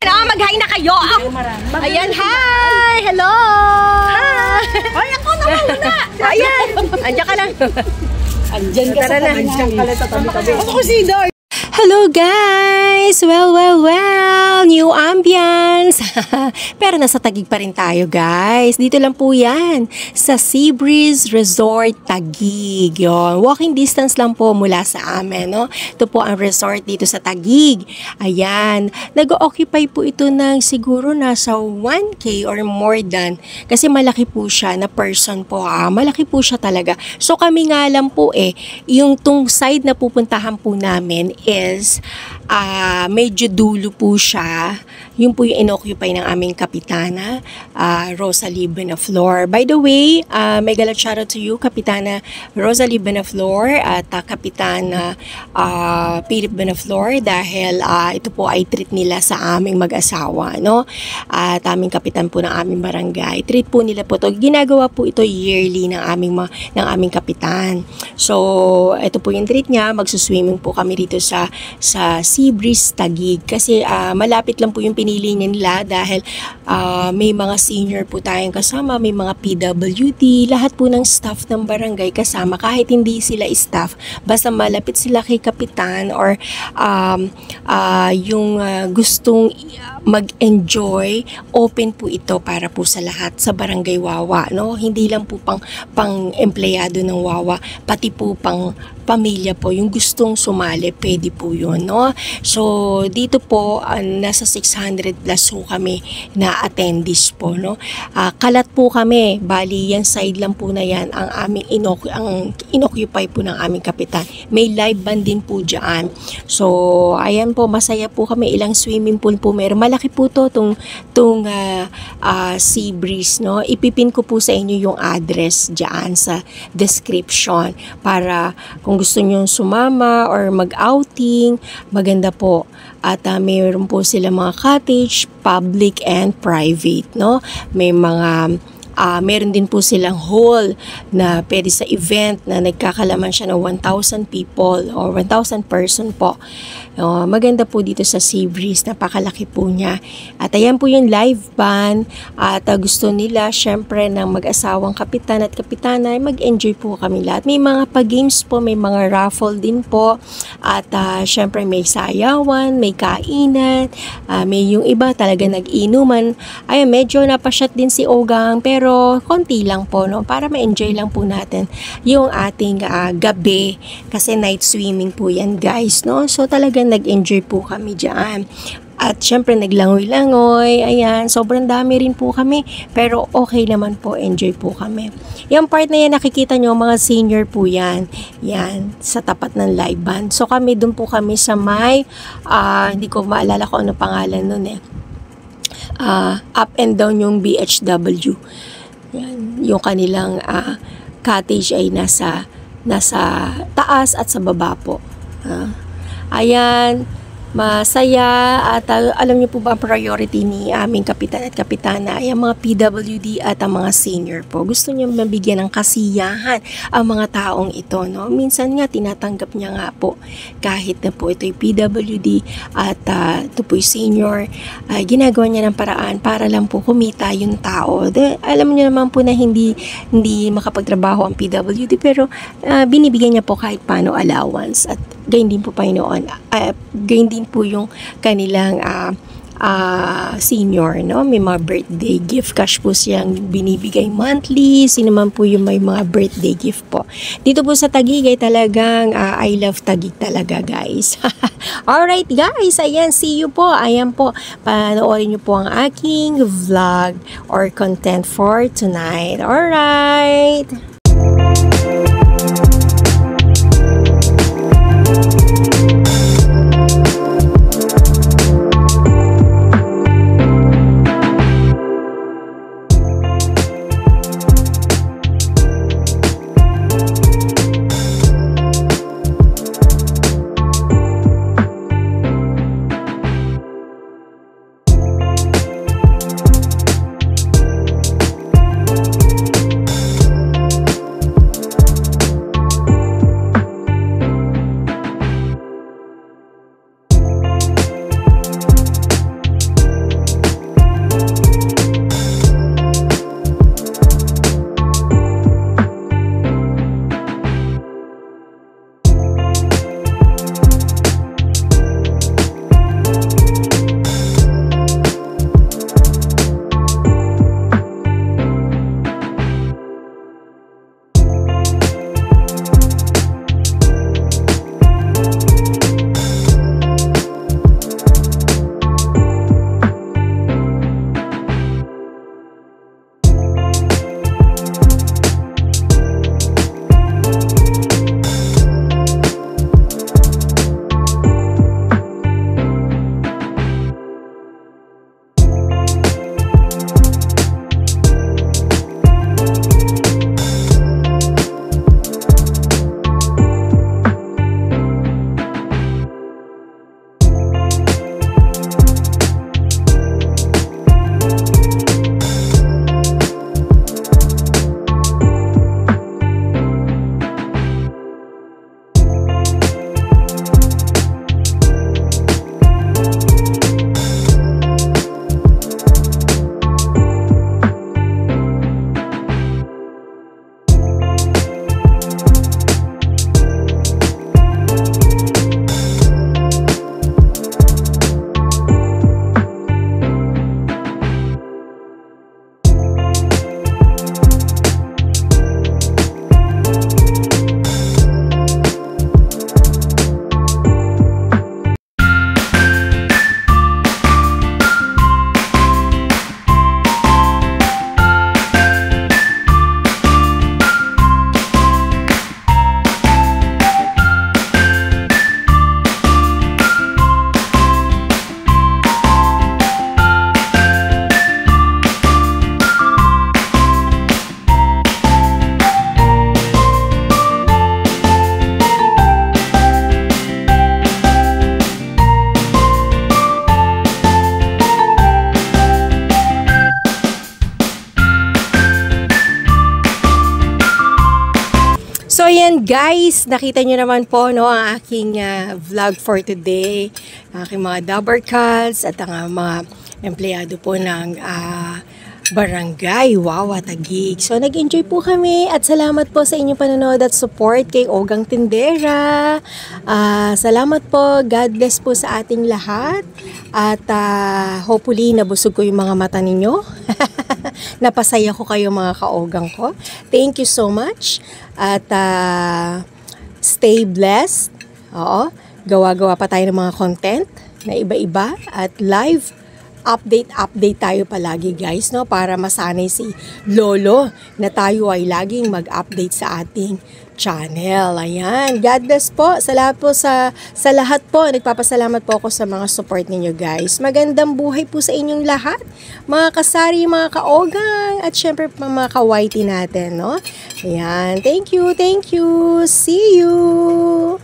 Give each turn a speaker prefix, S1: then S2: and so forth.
S1: Mag-hi na kayo. Ayan, hi! Hello! Hi! Ay, ako naman muna! Ayan! Andiyan ka lang. Andiyan ka sa tabi-tabi. Ako si Dar. Hello guys! Well, new ambience! Pero nasa Taguig pa rin tayo guys. Dito lang po yan sa Sea Breeze Resort Taguig. Yun. Walking distance lang po mula sa amin. No? Ito po ang resort dito sa Taguig. Ayan. Nag-occupy po ito ng siguro nasa 1K or more than. Kasi malaki po siya na person po. Malaki po siya talaga. So kami nga lang po yung tung side na pupuntahan po namin is medyo dulo po siya. Yun po yung inoccupy ng aming kapitana, Rosalie Benaflor. By the way, may galat shoutout to you, Kapitana Rosalie Benaflor at Kapitana Philip Benaflor dahil ito po ay treat nila sa aming mag-asawa, no? At aming kapitan po ng aming barangay. Treat po nila po to. Ginagawa po ito yearly ng aming kapitan. So, ito po yung treat niya. Magsuswimming po kami dito sa Sea Breeze Taguig kasi malapit lang po yung pinili nila dahil may mga senior po tayong kasama, may mga PWD, lahat po ng staff ng barangay kasama kahit hindi sila staff, basta malapit sila kay kapitan or yung gustong mag-enjoy, open po ito para po sa lahat sa Barangay Wawa, no? Hindi lang po pang empleyado ng Wawa, pati po pang pamilya po, yung gustong sumali, pwede po yun, no? So, dito po, nasa 600 plus po kami na attendees po, no? Kalat po kami, bali, yan side lang po na yan, ang aming inoccupy po ng aming kapitan. May live band din po dyan. So, ayan po, masaya po kami, ilang swimming pool po meron. Malaki po to, tong Sea Breeze, no? Ipipin ko po sa inyo yung address dyan sa description para kung gusto nyo sumama or mag-outing, maganda po. At mayroon po sila mga cottage, public and private, no? May mga meron din po silang hall na pwede sa event na nagkakalaman siya ng 1,000 people or 1,000 person po. Maganda po dito sa Sea Breeze, napakalaki po niya. At ayan po yung live band at gusto nila syempre ng mag-asawang kapitan at kapitana ay mag-enjoy po kami lahat. May mga pa-games po, may mga raffle din po at syempre may sayawan, may kainan, may yung iba talaga nag-inuman. Ay medyo napasyat din si Ogang pero konti lang po, no, para ma-enjoy lang po natin yung ating gabi kasi night swimming po yan guys, no. So talaga nag-enjoy po kami dyan. At syempre naglangoy-langoy, ayan, sobrang dami rin po kami, pero okay naman po, enjoy po kami. Yung part na yan, nakikita nyo, mga senior po yan, sa tapat ng live band. So kami, dun po kami sa may, hindi ko maalala kung ano pangalan nun up and down yung BHW. Yan, yung kanilang cottage ay nasa taas at sa baba po. Ayan, masaya at alam niyo po ba ang priority ni aming kapitan at kapitana ay ang mga PWD at ang mga senior po. Gusto niya mabigyan ng kasiyahan ang mga taong ito, no? Minsan nga tinatanggap niya nga po kahit na po ito'y PWD at ito po'y senior, ginagawa niya ng paraan para lang po kumita yung tao. Alam niyo naman po na hindi makapagtrabaho ang PWD pero binibigyan niya po kahit paano allowance at gayon din po Panginoon, gayon din po yung kanilang senior, no? May mga birthday gift, cash po siyang binibigay monthly, sino man po yung may mga birthday gift po. Dito po sa Taguig ay talagang I love Taguig talaga guys. Alright guys, ayan, see you po. Ayan po, panoorin nyo po ang aking vlog or content for tonight. Alright! ayan guys, nakita nyo naman po no, ang aking vlog for today. Ang aking mga Dabber Cats at ang mga empleyado po ng barangay. Wow, what a gig. So, nag-enjoy po kami at salamat po sa inyong panonood at support kay Ogang Tindera. Salamat po. God bless po sa ating lahat. At hopefully, nabusog ko yung mga mata ninyo. Napasaya ko kayo mga kaogang ko. Thank you so much. At stay blessed. Oo. Gawa-gawa pa tayo ng mga content na iba-iba at live update tayo palagi guys, no, para masanay si Lolo na tayo ay laging mag-update sa ating channel. Ayan, God bless po. Salamat po sa lahat po. Nagpapasalamat po ako sa mga support ninyo guys. Magandang buhay po sa inyong lahat, mga kasari, mga kaogang, at syempre mga ka-whitey natin, no. Ayan, thank you, see you.